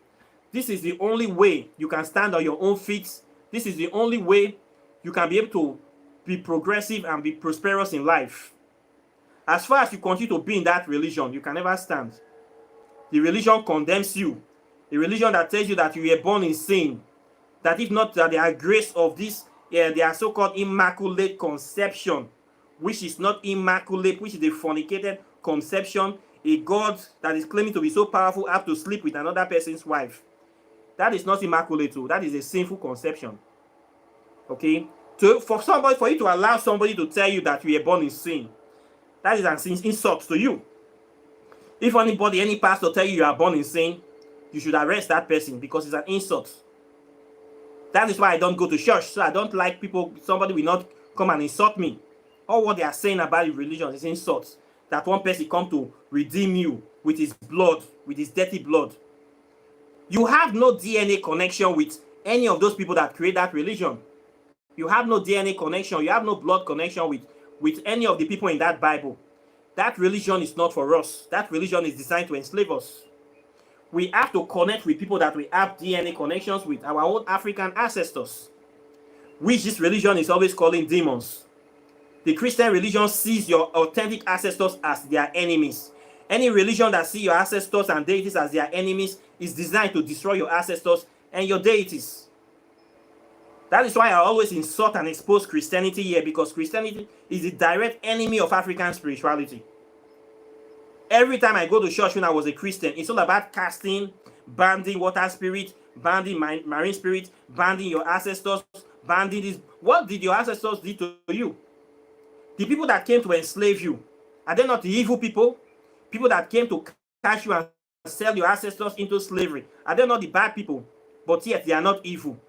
Speaker 1: This is the only way you can stand on your own feet. This is the only way you can be able to be progressive and be prosperous in life. As far as you continue to be in that religion, you can never stand. The religion condemns you. The religion that tells you that you were born in sin. That if not that the grace of this, their so-called immaculate conception, which is not immaculate, which is a fornicated conception, a God that is claiming to be so powerful have to sleep with another person's wife. That is not immaculate too. That is a sinful conception. Okay? So for you to allow somebody to tell you that you were born in sin, that is an insult to you. If any pastor tell you are born in sin, you should arrest that person, because it's an insult. That is why I don't go to church. So I don't like somebody will not come and insult me. All what they are saying about religion is insults. That one person come to redeem you with his blood, with his dirty blood. You have no DNA connection with any of those people that create that religion. You have no DNA connection. You have no blood connection with any of the people in that Bible. That religion is not for us. That religion is designed to enslave us. We have to connect with people that we have DNA connections with, our own African ancestors, which this religion is always calling demons. The Christian religion sees your authentic ancestors as their enemies. Any religion that sees your ancestors and deities as their enemies is designed to destroy your ancestors and your deities. That is why I always insult and expose Christianity here, because Christianity is the direct enemy of African spirituality. Every time I go to church when I was a Christian, it's all about casting, banding water spirit, banding marine spirit, banding your ancestors, banding this. What did your ancestors do to you? The people that came to enslave you, are they not the evil people? People that came to catch you and sell your ancestors into slavery, are they not the bad people? But yet they are not evil.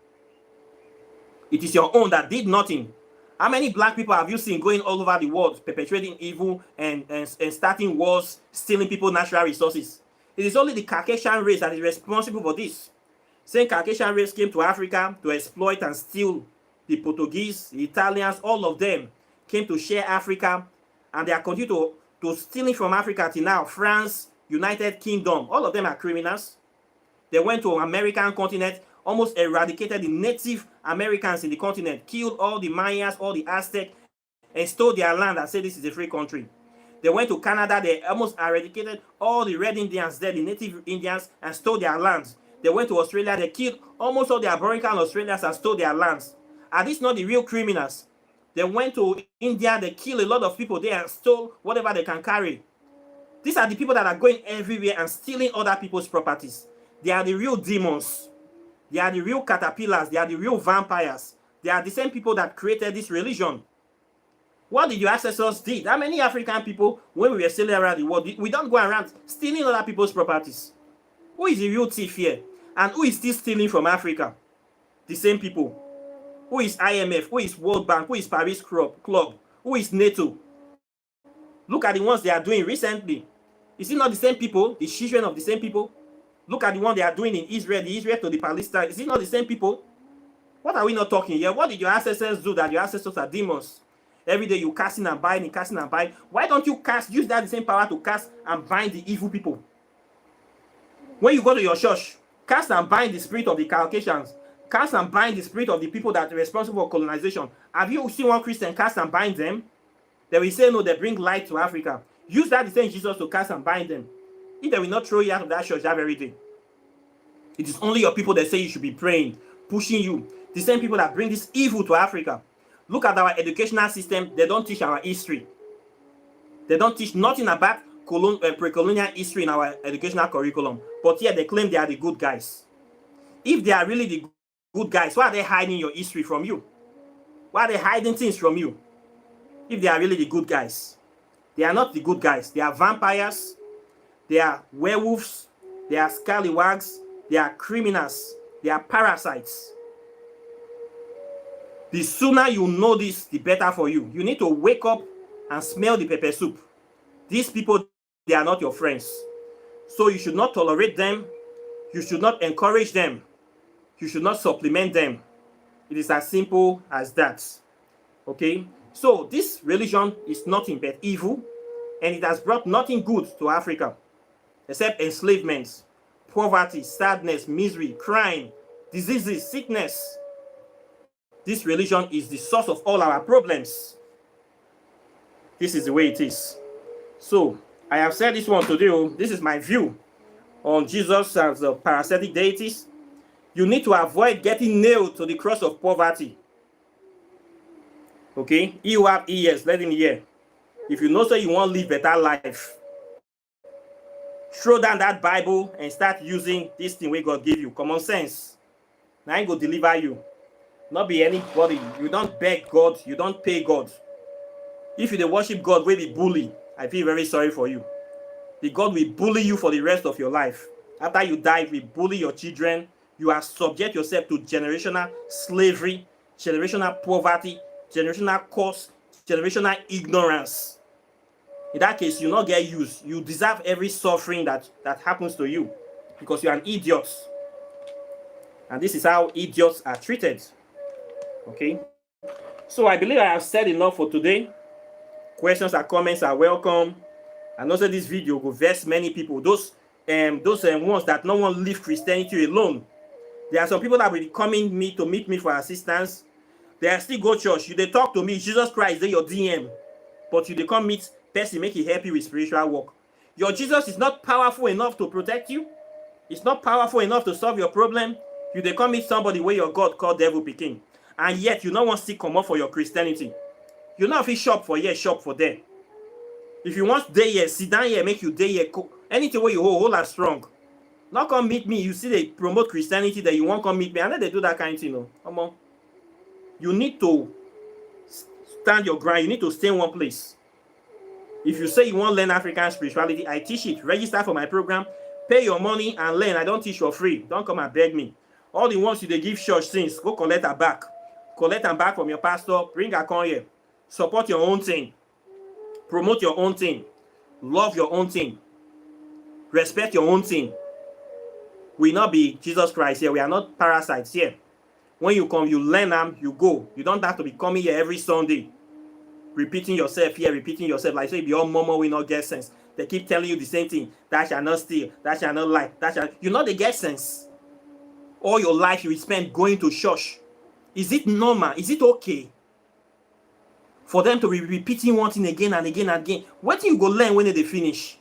Speaker 1: It is your own that did nothing. How many black people have you seen going all over the world, perpetrating evil and starting wars, stealing people's natural resources? It is only the Caucasian race that is responsible for this. Same Caucasian race came to Africa to exploit and steal. The Portuguese, the Italians, all of them came to share Africa, and they are continuing to stealing from Africa till now. France, United Kingdom, all of them are criminals. They went to American continent, almost eradicated the Native Americans in the continent, killed all the Mayas, all the Aztecs, and stole their land and said this is a free country. They went to Canada, they almost eradicated all the Red Indians there, the Native Indians, and stole their lands. They went to Australia, they killed almost all the Aboriginal Australians and stole their lands. Are these not the real criminals? They went to India, they killed a lot of people there and stole whatever they can carry. These are the people that are going everywhere and stealing other people's properties. They are the real demons. They are the real caterpillars. They are the real vampires. They are the same people that created this religion. What did your ancestors did? How many African people, when we were sailing around the world, we don't go around stealing other people's properties? Who is the real thief here? And who is still stealing from Africa? The same people. Who is IMF? Who is World Bank? Who is Paris Club? Who is NATO? Look at the ones they are doing recently. Is it not the same people? The children of the same people? Look at the one they are doing in Israel, the Israel to the Palestine. Is it not the same people? What are we not talking here? What did your ancestors do that your ancestors are demons? Every day you casting and binding, casting and binding. Why don't you use that the same power to cast and bind the evil people? When you go to your church, cast and bind the spirit of the Caucasians. Cast and bind the spirit of the people that are responsible for colonization. Have you seen one Christian cast and bind them? They will say no, they bring light to Africa. Use that the same Jesus to cast and bind them. If they will not throw you out of that church that very day. It is only your people that say you should be praying, pushing you. The same people that bring this evil to Africa. Look at our educational system. They don't teach our history. They don't teach nothing about pre-colonial history in our educational curriculum. But yet they claim they are the good guys. If they are really the good guys, why are they hiding your history from you? Why are they hiding things from you? If they are really the good guys. They are not the good guys. They are vampires. They are werewolves. They are scallywags. They are criminals. They are parasites. The sooner you know this, the better for you. You need to wake up and smell the pepper soup. These people, they are not your friends. So you should not tolerate them. You should not encourage them. You should not supplement them. It is as simple as that. Okay? So this religion is nothing but evil, and it has brought nothing good to Africa except enslavement, poverty, sadness, misery, crime, diseases, sickness. This religion is the source of all our problems. This is the way it is. So, I have said this one today. This is my view on Jesus as a parasitic deities. You need to avoid getting nailed to the cross of poverty. Okay? He who have ears, let him hear. If you know so you want to live better life, throw down that Bible and start using this thing where God gave you. Common sense. Now I go deliver you. Not be anybody. You don't beg God. You don't pay God. If you worship God, will be bully. I feel very sorry for you. The God will bully you for the rest of your life. After you die, will bully your children. You are subject yourself to generational slavery, generational poverty, generational curse, generational ignorance. In that case, you not get used. You deserve every suffering that happens to you because you are an idiot. And this is how idiots are treated. Okay? So I believe I have said enough for today. Questions and comments are welcome. And also this video will vex many people. Those ones that no one leave Christianity alone. There are some people that will be coming to meet me for assistance. They still go church. You they talk to me, Jesus Christ, they your DM. But you they come meet person, make it help you with spiritual work. Your Jesus is not powerful enough to protect you. It's not powerful enough to solve your problem. You they come meet somebody where your God called devil picking. And yet you don't want to come up for your Christianity. You know if you shop for here, shop for there. If you want day here, sit down here, make you day here. Anything where you hold are strong. Not come meet me. You see they promote Christianity that you won't come meet me. And then they do that kind of thing. No. Come on. You need to stand your ground. You need to stay in one place. If you say you want to learn African spirituality, I teach it. Register for my program. Pay your money and learn. I don't teach for free. Don't come and beg me. All the ones you they give church things, go collect her back. Collect them back from your pastor. Bring her come here. Support your own thing. Promote your own thing. Love your own thing. Respect your own thing. We not be Jesus Christ here. We are not parasites here. When you come, you learn them, you go. You don't have to be coming here every Sunday. Repeating yourself here, repeating yourself. Like say, be all mama will not get sense. They keep telling you the same thing. That shall not steal. That shall not lie. That shall... You know they get sense. All your life you will spend going to church. Is it normal? Is it okay for them to be repeating one thing again and again and again? What do you go learn when they finish?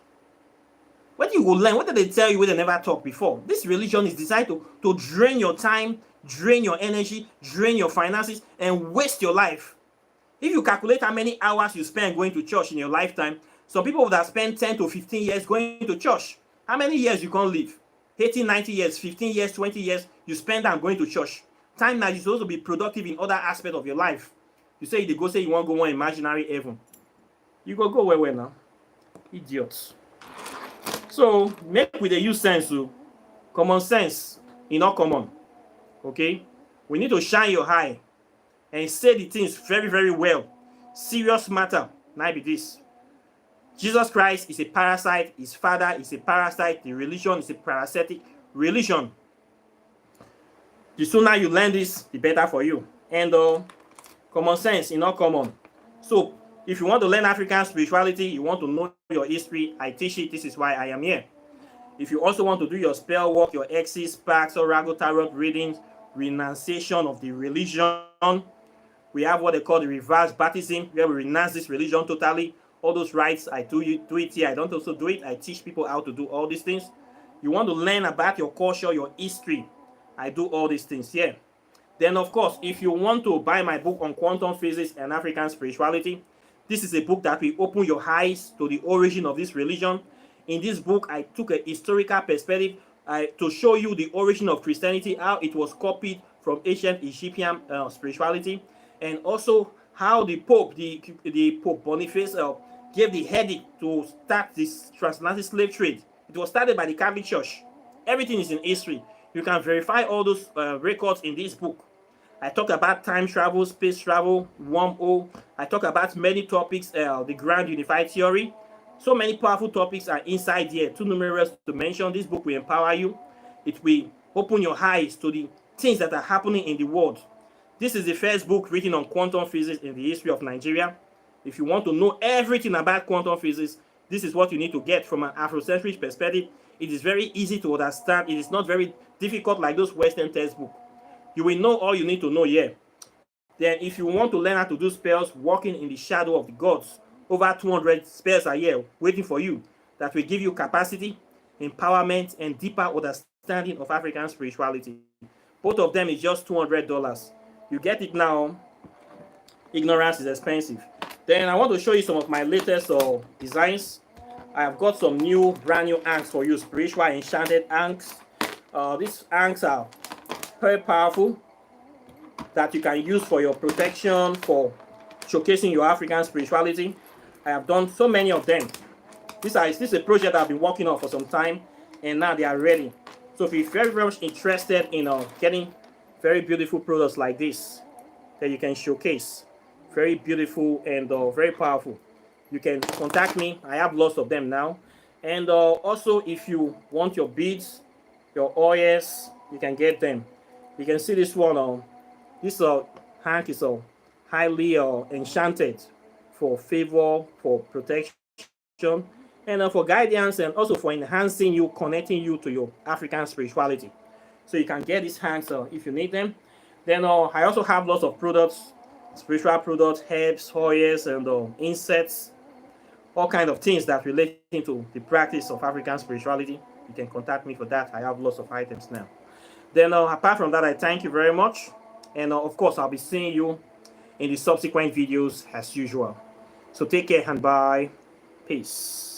Speaker 1: What do you go learn? What did they tell you when they never talked before? This religion is designed to drain your time, drain your energy, drain your finances, and waste your life. If you calculate how many hours you spend going to church in your lifetime, some people would have spent 10 to 15 years going to church. How many years you can't live? 18, 90 years, 15 years, 20 years, you spend time going to church. Time that you're supposed to be productive in other aspects of your life. You say you go say you want to go one imaginary heaven. You go where now? Idiots. So make we dey use sense o. Common sense e not common. Okay? We need to shine your eye and say the things very, very well. Serious matter. Now be this. Jesus Christ is a parasite. His father is a parasite. The religion is a parasitic religion. The sooner you learn this, the better for you. And common sense is not common. So if you want to learn African spirituality, you want to know your history, I teach it. This is why I am here. If you also want to do your spell work, your X's, sparks, oracle, tarot readings, renunciation of the religion, we have what they call the reverse baptism, where we renounce this religion totally. All those rites, I do it here. I don't also do it. I teach people how to do all these things. You want to learn about your culture, your history, I do all these things here. Then, of course, if you want to buy my book on quantum physics and African spirituality, this is a book that will open your eyes to the origin of this religion. In this book, I took a historical perspective to show you the origin of Christianity, how it was copied from ancient Egyptian spirituality, and also how the Pope, the Pope Boniface, gave the edict to start this transatlantic slave trade. It was started by the Catholic Church. Everything is in history. You can verify all those records in this book. I talk about time travel, space travel, wormhole. I talk about many topics, the grand unified theory. So many powerful topics are inside here, too numerous to mention. This book will empower you. It will open your eyes to the things that are happening in the world. This is the first book written on quantum physics in the history of Nigeria. If you want to know everything about quantum physics, this is what you need to get from an Afrocentric perspective. It is very easy to understand. It is not very difficult like those Western textbooks. You will know all you need to know here. Then if you want to learn how to do spells walking in the shadow of the gods, over 200 spells are here waiting for you that will give you capacity, empowerment, and deeper understanding of African spirituality. Both of them is just $200. You get it now. Ignorance is expensive. Then I want to show you some of my latest designs. I have got some new, brand new ankhs for you, spiritual enchanted ankhs. These ankhs are very powerful that you can use for your protection, for showcasing your African spirituality. I have done so many of them. This is a project I've been working on for some time, and now they are ready. So if you're very, very much interested in getting very beautiful products like this that you can showcase, very beautiful and very powerful, you can contact me. I have lots of them now. And also, if you want your beads, your oils, you can get them. You can see this one. This hank is highly enchanted for favor, for protection, and for guidance, and also for enhancing you, connecting you to your African spirituality. So you can get these hands if you need them. Then I also have lots of products, spiritual products, herbs, oils, and insects, all kinds of things that relate to the practice of African spirituality. You can contact me for that. I have lots of items now. Then apart from that, I thank you very much. And of course, I'll be seeing you in the subsequent videos as usual. So take care and bye. Peace.